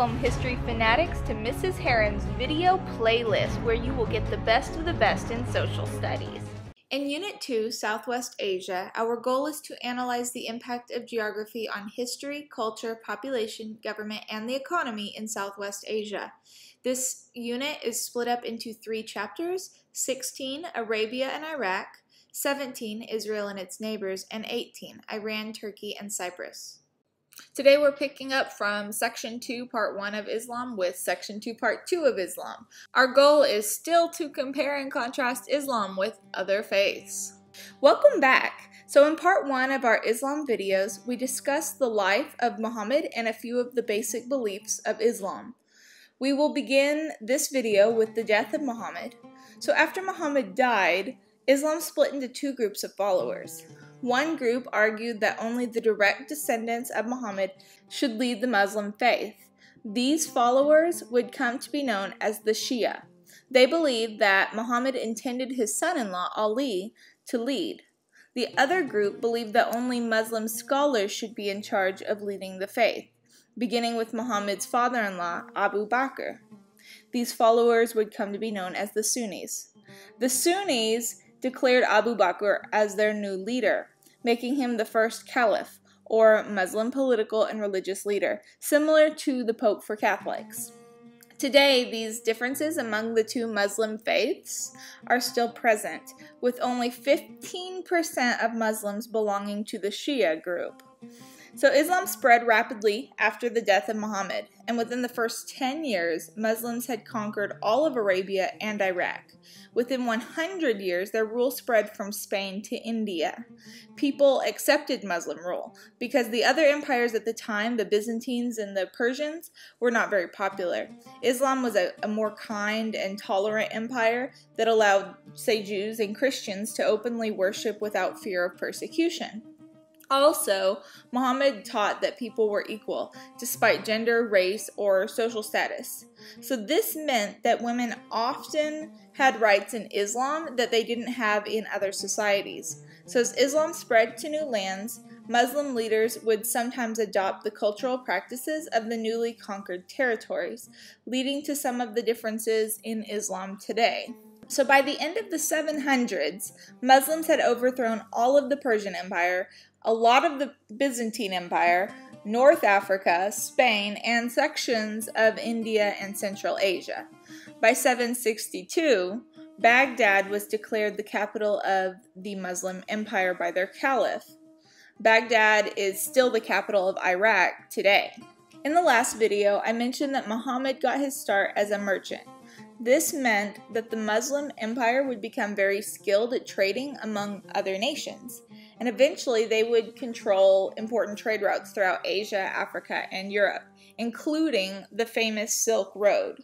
Welcome, history fanatics, to Mrs. Heron's video playlist, where you will get the best of the best in social studies. In Unit 2, Southwest Asia, our goal is to analyze the impact of geography on history, culture, population, government, and the economy in Southwest Asia. This unit is split up into 3 chapters: 16, Arabia and Iraq, 17, Israel and its neighbors, and 18, Iran, Turkey, and Cyprus. Today we're picking up from Section 2, Part 1 of Islam with Section 2, Part 2 of Islam. Our goal is still to compare and contrast Islam with other faiths. Welcome back! So in Part 1 of our Islam videos, we discussed the life of Muhammad and a few of the basic beliefs of Islam. We will begin this video with the death of Muhammad. So after Muhammad died, Islam split into 2 groups of followers. One group argued that only the direct descendants of Muhammad should lead the Muslim faith. These followers would come to be known as the Shia. They believed that Muhammad intended his son-in-law, Ali, to lead. The other group believed that only Muslim scholars should be in charge of leading the faith, beginning with Muhammad's father-in-law, Abu Bakr. These followers would come to be known as the Sunnis. The Sunnis declared Abu Bakr as their new leader, making him the first caliph, or Muslim political and religious leader, similar to the Pope for Catholics. Today, these differences among the 2 Muslim faiths are still present, with only 15% of Muslims belonging to the Shia group. So Islam spread rapidly after the death of Muhammad, and within the first 10 years, Muslims had conquered all of Arabia and Iraq. Within 100 years, their rule spread from Spain to India. People accepted Muslim rule because the other empires at the time, the Byzantines and the Persians, were not very popular. Islam was a more kind and tolerant empire that allowed, say, Jews and Christians to openly worship without fear of persecution. Also, Muhammad taught that people were equal, despite gender, race, or social status. So this meant that women often had rights in Islam that they didn't have in other societies. So as Islam spread to new lands, Muslim leaders would sometimes adopt the cultural practices of the newly conquered territories, leading to some of the differences in Islam today. So by the end of the 700s, Muslims had overthrown all of the Persian Empire, a lot of the Byzantine Empire, North Africa, Spain, and sections of India and Central Asia. By 762, Baghdad was declared the capital of the Muslim Empire by their caliph. Baghdad is still the capital of Iraq today. In the last video, I mentioned that Muhammad got his start as a merchant. This meant that the Muslim Empire would become very skilled at trading among other nations, and eventually they would control important trade routes throughout Asia, Africa, and Europe, including the famous Silk Road.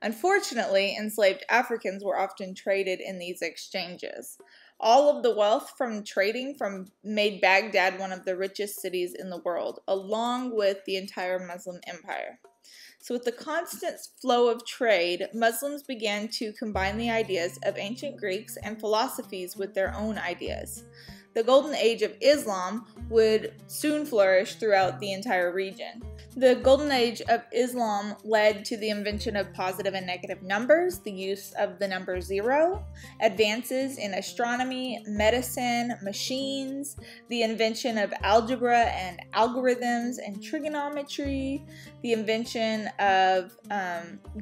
Unfortunately, enslaved Africans were often traded in these exchanges. All of the wealth from trading made Baghdad one of the richest cities in the world, along with the entire Muslim Empire. So with the constant flow of trade, Muslims began to combine the ideas of ancient Greeks and philosophies with their own ideas. The Golden Age of Islam would soon flourish throughout the entire region. The Golden Age of Islam led to the invention of positive and negative numbers, the use of the number 0, advances in astronomy, medicine, machines, the invention of algebra and algorithms and trigonometry, the invention of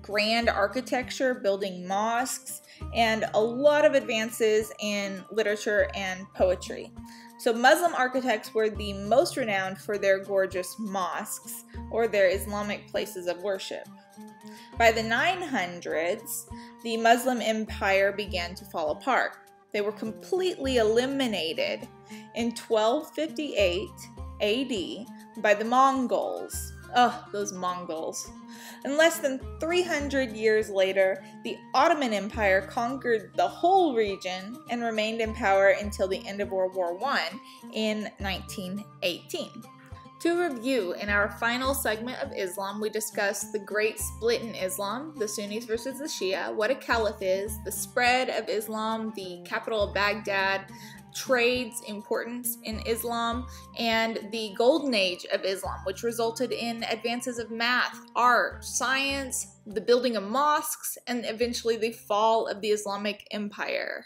grand architecture, building mosques, and a lot of advances in literature and poetry. So Muslim architects were the most renowned for their gorgeous mosques, or their Islamic places of worship. By the 900s, the Muslim Empire began to fall apart. They were completely eliminated in 1258 AD by the Mongols. Oh, those Mongols. And less than 300 years later, the Ottoman Empire conquered the whole region and remained in power until the end of World War I in 1918. To review, in our final segment of Islam, we discussed the great split in Islam, the Sunnis versus the Shia, what a caliph is, the spread of Islam, the capital of Baghdad, trade's importance in Islam, and the golden age of Islam, which resulted in advances of math, art, science, the building of mosques, and eventually the fall of the Islamic Empire.